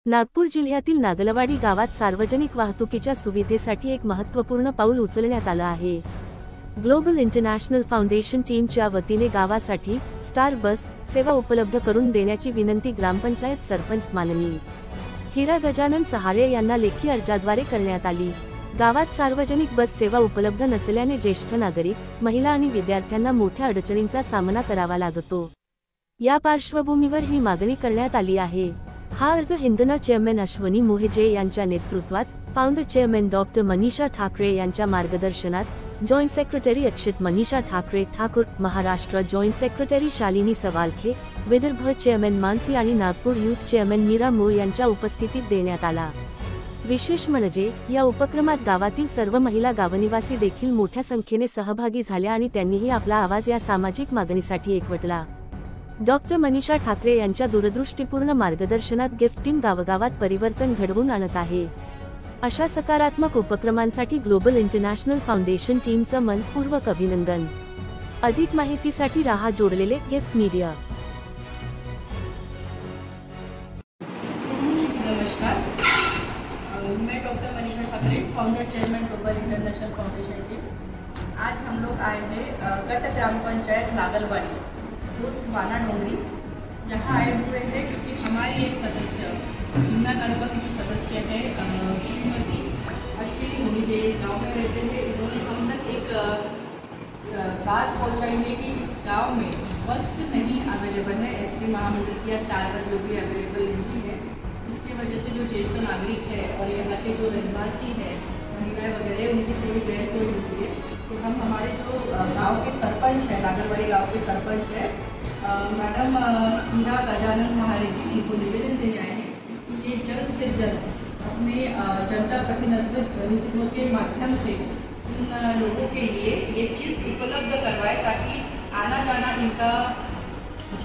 नागपूर जिल्ह्यातील नागलवाडी गावात सार्वजनिक वाहतुकीच्या सुविधेसाठी एक महत्त्वपूर्ण पाऊल उचलण्यात आलं आहे। ग्लोबल इंटरनॅशनल फाउंडेशन टीमच्या वतीने गावासाठी स्टार बस सेवा उपलब्ध करून देण्याची विनंती ग्रामपंचायत सरपंच माननीय हिरा गजानन सहारे यांना लेखी अर्जाद्वारे करण्यात आली। गावात सार्वजनिक बस सेवा उपलब्ध नसल्याने ज्येष्ठ नागरिक, महिला आणि विद्यार्थ्यांना मोठ्या अडचणींचा सामना करावा लागतो। या पार्श्वभूमीवर ही मागणी करण्यात आली आहे। हा अर्ज हिंदना चेअरमन अश्वनी मोहिजे यांच्या नेतृत्वात, founder chairman doctor Manisha Thakre यांच्या मार्गदर्शनात, joint secretary Akshit Manisha Thakre Thakur, Maharashtra joint secretary Shalini Savalkhe, Vidarbha chairman Mansi आणि नागपूर यूथ चेअरमन मीरा मूळ यांच्या उपस्थितीत देण्यात आला। विशेष म्हणजे या उपक्रमात गावातील सर्व महिला गावनिवासी देखील मोठ्या संख्येने सहभागी झाल्या आणि त्यांनीही आपला आवाज या सामाजिक मागणीसाठी एकवटला। डॉक्टर मनीषा ठाकरे यांच्या दूरदृष्टीपूर्ण मार्गदर्शनात गिफ्ट टीम गावगावात परिवर्तन घडवून आणत आहे। अशा सकारात्मक उपक्रमांसाठी ग्लोबल इंटरनॅशनल फाउंडेशन टीमचं मनपूर्वक अभिनंदन। अधिक माहितीसाठी राहा जोडलेले गिफ्ट मीडिया। नमस्कार, मैं doctor Manisha Thackeray, founder chairman global international foundation team. आज हम लोग आए हैं गट ग्राम पंचायत नागलवाड़ी पोस्ट वाना डोंगरी, यहाँ आए हुए हैं क्योंकि हमारी एक सदस्य हिंदना तालुका की सदस्य है श्रीमती अश्विनी मोहिजे गाँव में रहते थे। इन्होंने हम तक एक बात पहुँचाई है कि इस गांव में बस नहीं अवेलेबल है, एसटी महामंडल की या स्टार बस जो भी अवेलेबल नहीं है। उसकी वजह से जो ज्येष्ठ नागरिक है और यहाँ के जो रहवासी है, महिलाएं वगैरह, उनकी थोड़ी बहस हो होती है। तो हम हमारे जो गांव के सरपंच है, नागलवाड़ी गांव के सरपंच है मैडम हिरा गजानन सहारे जी, उनको निवेदन देने आए हैं कि ये जल्द से जल्द अपने जनता प्रतिनिधित्व के माध्यम से उन लोगों के लिए ये चीज़ उपलब्ध करवाए ताकि आना जाना इनका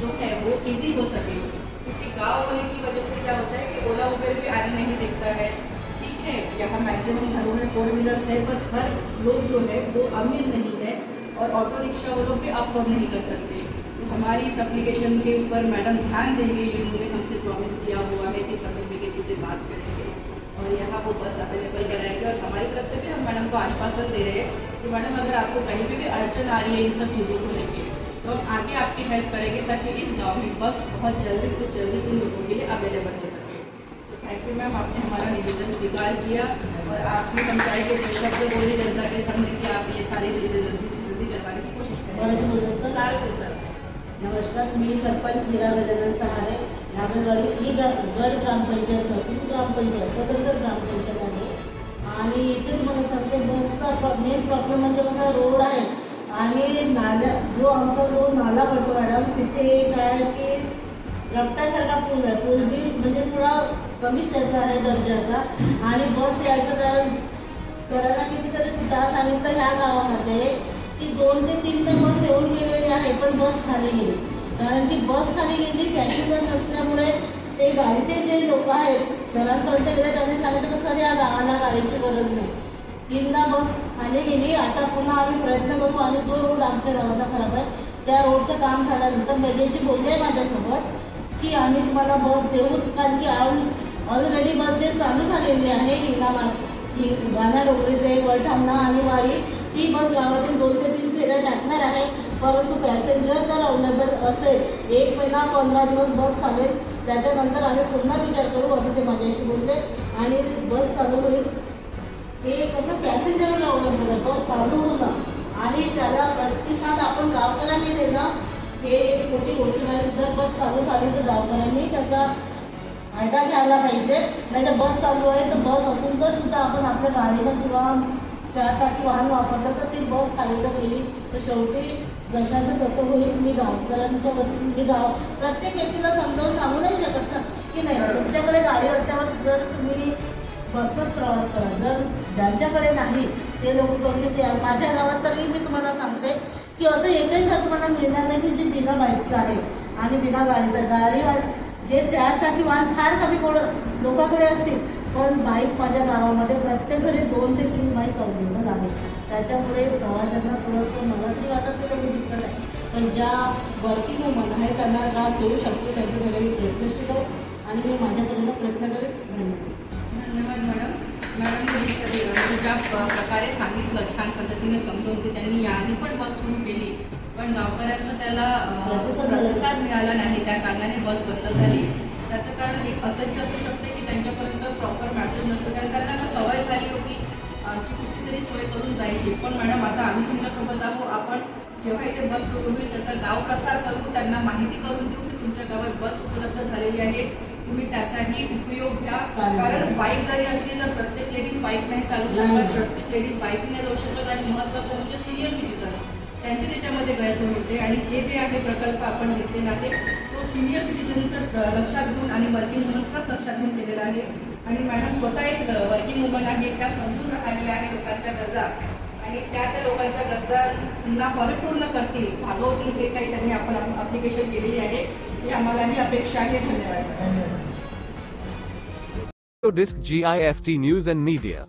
जो है वो इजी हो सके। क्योंकि गाँव होने की वजह से क्या होता है कि ओला उबेर भी आने नहीं दिखता है। ठीक है, यहाँ मैक्सिमम घरों में 4 व्हीलर्स है, पर हर लोग जो है वो अमीर नहीं है और ऑटो रिक्शा वालों पे अफोर्ड नहीं कर सकते। तो हमारी इस एप्लीकेशन के ऊपर मैडम ध्यान देंगे, इन्होंने हमसे प्रॉमिस किया हुआ है कि समय में किसी से बात करेंगे और यहाँ वो बस अवेलेबल कराएंगे। और हमारी तरफ से भी हम मैडम को आश्वासन दे रहे हैं कि मैडम अगर आपको कहीं पे भी अड़चन आ रही है इन सब चीज़ों को लेके, तो हम आगे आपकी हेल्प करेंगे ताकि इस गाँव में बस बहुत जल्दी से जल्दी उन लोगों के लिए अवेलेबल हो सके। तो थैंक यू मैम, आपने हमारा निवेदन स्वीकार किया और आपने पंचायत के जो शब्द बोले जनता के सामने कि आप ये सारी चीज़ें जल्दी से जल्दी करवाने की कोशिश करें। नमस्कार, मी सरपंच हिरा गजानन सहारे, नागलवाडी ही गट ग्रामपंचायत नसून ग्रामपंचायत स्वतंत्र ग्रामपंचायत आहे। आणि इथे मला सांगते बसचा मेन प्रॉब्लेम म्हणजे कसा रोड आहे आणि नाला, जो आमचा जो नाला पडतो मॅडम, तिथे काय की रपट्यासारखा पूल आहे। पूल बी म्हणजे थोडा कमीच याचा आहे दर्जाचा आणि बस यायचं कारण सरांना कितीतरी सुद्धा सांगितलं ह्या गावामध्ये की 2 ते 3 बस येऊन गेलेली आहे, पण बस खाली गेली। कारण की बस खाली गेली पॅसेंजर नसल्यामुळे ते गाडीचे जे लोक आहेत सरांपर्यंत गेले, त्यांनी सांगितलं की सर या गावाला गाडीची गरज नाही। 3दा बस खाली गेली। आता पुन्हा आम्ही प्रयत्न करू आणि जो रोड आमच्या गावाचा खराब आहे त्या रोडचं काम झाल्यानंतर मैदेची बोलले आहे माझ्यासोबत की आम्ही तुम्हाला बस देऊच, कारण की ऑलरेडी बस जे चालू झालेली आहे वाना डोंगरी ते वळठाणा आणि वाडी, ती बस गावातील 2 ते 3 फेऱ्या टाकणार आहे। परंतु पॅसेंजर जर अवेलेबल असेल 1 महिना 15 दिवस बस चालेल, त्याच्यानंतर आम्ही पुन्हा विचार करू असं ते माझ्याशी बोलले आणि बस चालू होईल। ते कसं पॅसेंजरला अवलंबून आहे, बस चालू होणं आणि त्याला प्रतिसाद आपण गावकऱ्यांनी देणं हे एक मोठी गोष्ट आहे। जर बस चालू झाली तर गावकऱ्यांनी त्याचा फायदा घ्यायला पाहिजे, नाही तर बस चालू आहे तर बस असून तर सुद्धा आपण आपल्या गाडीनं किंवा 4 चाकी वाहन वापरलं तर ती बस खाली जर गेली तर शेवटी जशाचं तसं होईल। मी गावकऱ्यांच्या वतीने प्रत्येक व्यक्तीला समजावून सांगू नाही शकत ना की नाही तुमच्याकडे गाडी असल्यावर जर तुम्ही बसनंच प्रवास करा, जर ज्यांच्याकडे नाही ते लोक करून ते। माझ्या गावात तरी मी तुम्हाला सांगते की असं एकही घर तुम्हाला मिळणार नाही की जे बिना बाईकचं आहे आणि बिना गाडीचं। गाडीवर जे 4 चाकी वाहन फार कमी लोकांकडे असतील, पण बाईक माझ्या गावामध्ये प्रत्येक घरी 2 ते 3 बाईक अवेलेबल आहे। त्याच्यामुळे प्रवाशांना थोडंसं मला तरी वाटत की कमी दिक्कत आहे, पण ज्या वर्किंग वुमन आहे त्यांना त्रास येऊ शकतो, त्यांच्यासाठी मी प्रयत्नशील आणि मी माझ्यापर्यंत प्रयत्न करेन. धन्यवाद मॅडम. मॅडमने ज्या प्रकारे सांगितलं, छान पद्धतीने समजून की त्यांनी याआधी पण बस सुरू केली, पण गावकऱ्यांचा त्याला प्रतिसाद मिळाला नाही, त्या कारणाने बस बंद झाली. त्याचं कारण एक असंही असू शकते की त्यांच्यापर्यंत प्रॉपर मॅसेज नसतो, कारण त्यांना सवय झाली होती की कुठेतरी सोय करून जायची. पण मॅडम आता आम्ही तुमच्यासोबत आहोत, आपण जेव्हा इथे बस सुरू होईल त्याचा गाव प्रसार करू, त्यांना माहिती करून देऊ की तुमच्या गावात बस उपलब्ध झालेली आहे, तुम्ही त्याचाही उपयोग घ्या. कारण बाईक जरी असली तर प्रत्येक लेडीज बाईक नाही चालू शकत, प्रत्येक लेडीज बाईकने जाऊ शकत, आणि महत्वाचं म्हणजे सिनियर सिटीजन त्यांची त्याच्यामध्ये गैरसोय होते. आणि हे जे आहे प्रकल्प आपण घेतलेला आहे तो सिनियर सिटीजनचं लक्षात घेऊन आणि वर्किंग वुमन्सचाच लक्षात घेऊन केलेला आहे. आणि मॅडम स्वतः एक वर्किंग वुमन आहे, त्या समजून राहिलेल्या आहे लोकांच्या गरजा, आणि त्या लोकांच्या गरजांना परिपूर्ण करतील, भागवतील, हे काही त्यांनी आपण अप्लिकेशन केलेली आहे, ही आम्हालाही अपेक्षा आहे. धन्यवाद. Disc GIFT News and Media.